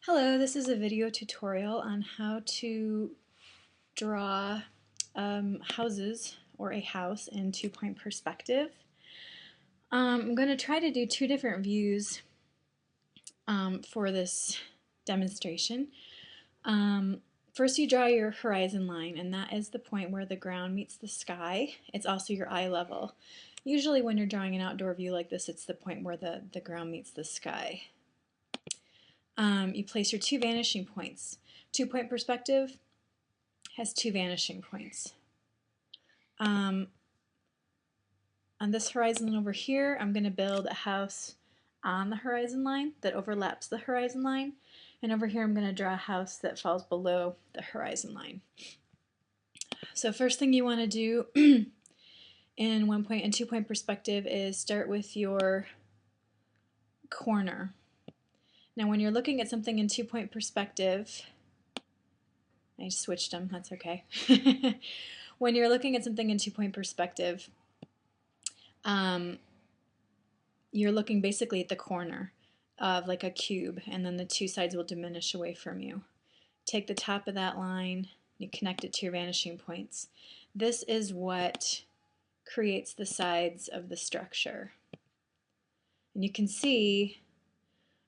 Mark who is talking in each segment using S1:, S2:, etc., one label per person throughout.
S1: Hello, this is a video tutorial on how to draw houses or a house in two-point perspective. I'm going to try to do two different views for this demonstration. First you draw your horizon line, and that is the point where the ground meets the sky. It's also your eye level. Usually when you're drawing an outdoor view like this, it's the point where the ground meets the sky. You place your two vanishing points. Two-point perspective has two vanishing points. On this horizon over here, I'm going to build a house on the horizon line that overlaps the horizon line, and over here I'm going to draw a house that falls below the horizon line. So first thing you want to do in one-point and two-point perspective is start with your corner. Now when you're looking at something in two-point perspective, I switched them, that's okay. When you're looking at something in two-point perspective, you're looking basically at the corner of like a cube, and then the two sides will diminish away from you. Take the top of that line, you connect it to your vanishing points. This is what creates the sides of the structure. And you can see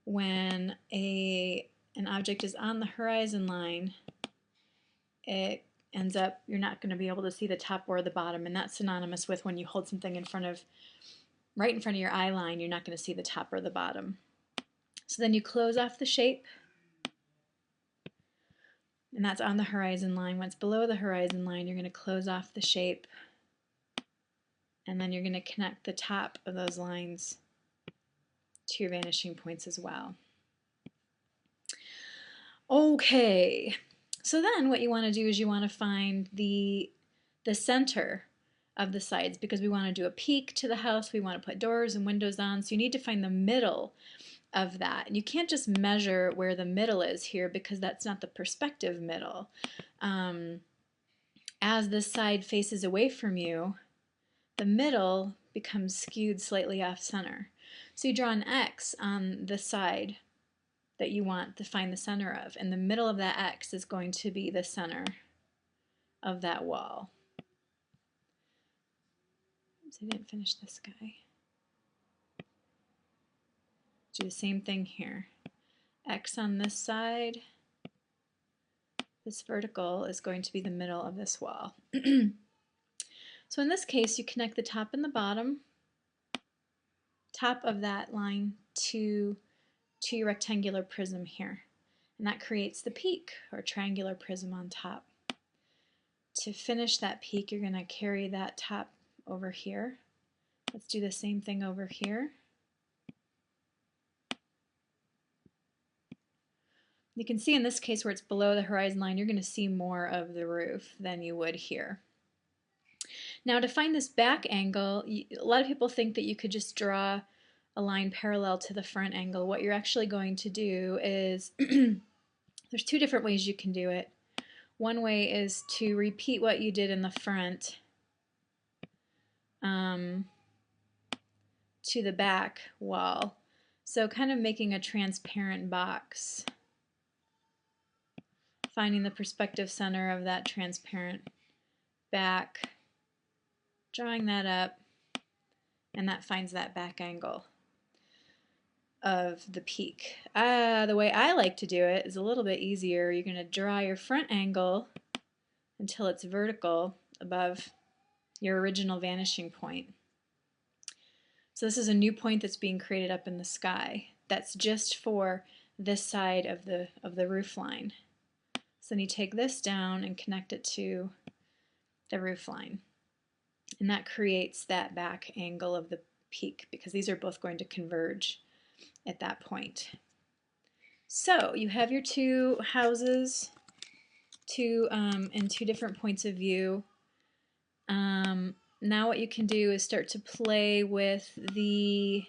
S1: when an object is on the horizon line, it ends up, you're not going to be able to see the top or the bottom, and that's synonymous with when you hold something right in front of your eye line, you're not going to see the top or the bottom. So then you close off the shape, and that's on the horizon line. When it's below the horizon line, you're going to close off the shape, and then you're going to connect the top of those lines to your vanishing points as well. Okay, so then what you want to do is you want to find the center of the sides, because we want to do a peak to the house, we want to put doors and windows on, so you need to find the middle of that. And you can't just measure where the middle is here, because that's not the perspective middle. As this side faces away from you, the middle becomes skewed slightly off center. So you draw an X on the side that you want to find the center of, and the middle of that X is going to be the center of that wall. Oops, I didn't finish this guy. Do the same thing here. X on this side. This vertical is going to be the middle of this wall. So in this case, you connect the top and the bottom, top of that line to your rectangular prism here. And that creates the peak, or triangular prism on top. To finish that peak, you're going to carry that top over here. Let's do the same thing over here. You can see in this case where it's below the horizon line, you're going to see more of the roof than you would here. Now to find this back angle, a lot of people think that you could just draw a line parallel to the front angle. What you're actually going to do is, there's two different ways you can do it. One way is to repeat what you did in the front to the back wall. So kind of making a transparent box. Finding the perspective center of that transparent back, drawing that up, and that finds that back angle of the peak. The way I like to do it is a little bit easier. You're going to draw your front angle until it's vertical above your original vanishing point. So this is a new point that's being created up in the sky. That's just for this side of the roof line. So then you take this down and connect it to the roof line. And that creates that back angle of the peak, because these are both going to converge at that point. So you have your two houses in two different points of view. Now what you can do is start to play with the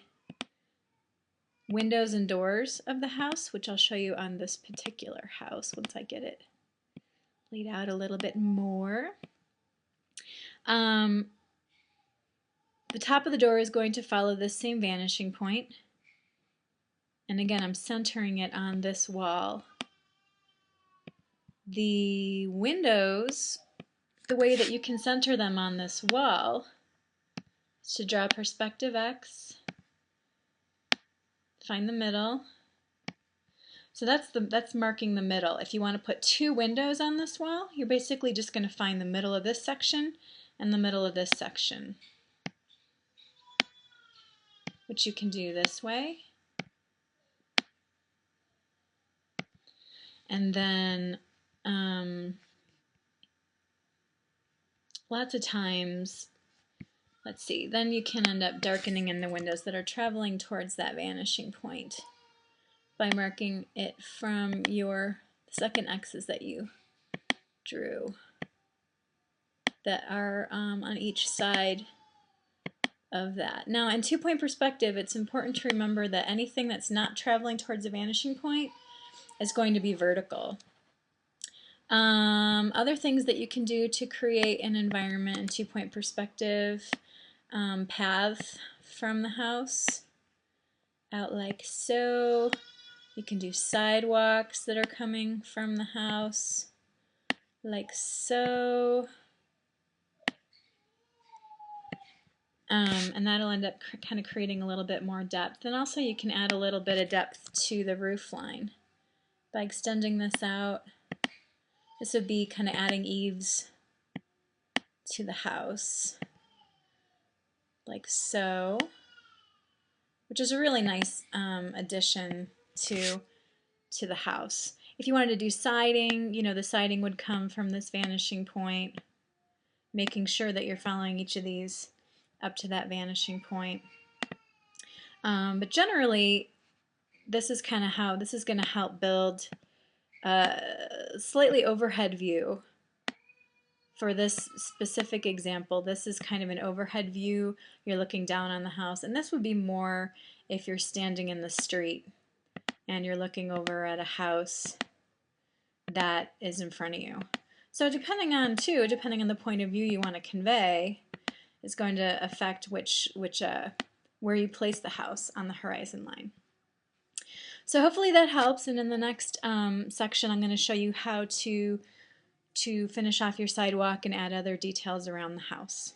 S1: windows and doors of the house, which I'll show you on this particular house once I get it laid out a little bit more. The top of the door is going to follow this same vanishing point, And again, I'm centering it on this wall. The windows, the way that you can center them on this wall is to draw perspective X, find the middle. So that's marking the middle. If you want to put two windows on this wall, you're basically just going to find the middle of this section and the middle of this section, which you can do this way. And then lots of times, let's see, then you can end up darkening in the windows that are traveling towards that vanishing point by marking it from your second X's that you drew that are on each side of that. Now, in two-point perspective, it's important to remember that anything that's not traveling towards a vanishing point is going to be vertical. Other things that you can do to create an environment in two-point perspective, paths from the house out like so. You can do sidewalks that are coming from the house like so. And that'll end up kind of creating a little bit more depth. And also you can add a little bit of depth to the roof line by extending this out. This would be kind of adding eaves to the house, like so, which is a really nice addition to the house. If you wanted to do siding, you know, the siding would come from this vanishing point, making sure that you're following each of these up to that vanishing point. But generally, this is kind of how this is going to help build a slightly overhead view. For this specific example, this is kind of an overhead view. You're looking down on the house, and this would be more if you're standing in the street and you're looking over at a house that is in front of you. So depending on the point of view you want to convey is going to affect where you place the house on the horizon line. So hopefully that helps, and in the next section I'm going to show you how to finish off your sidewalk and add other details around the house.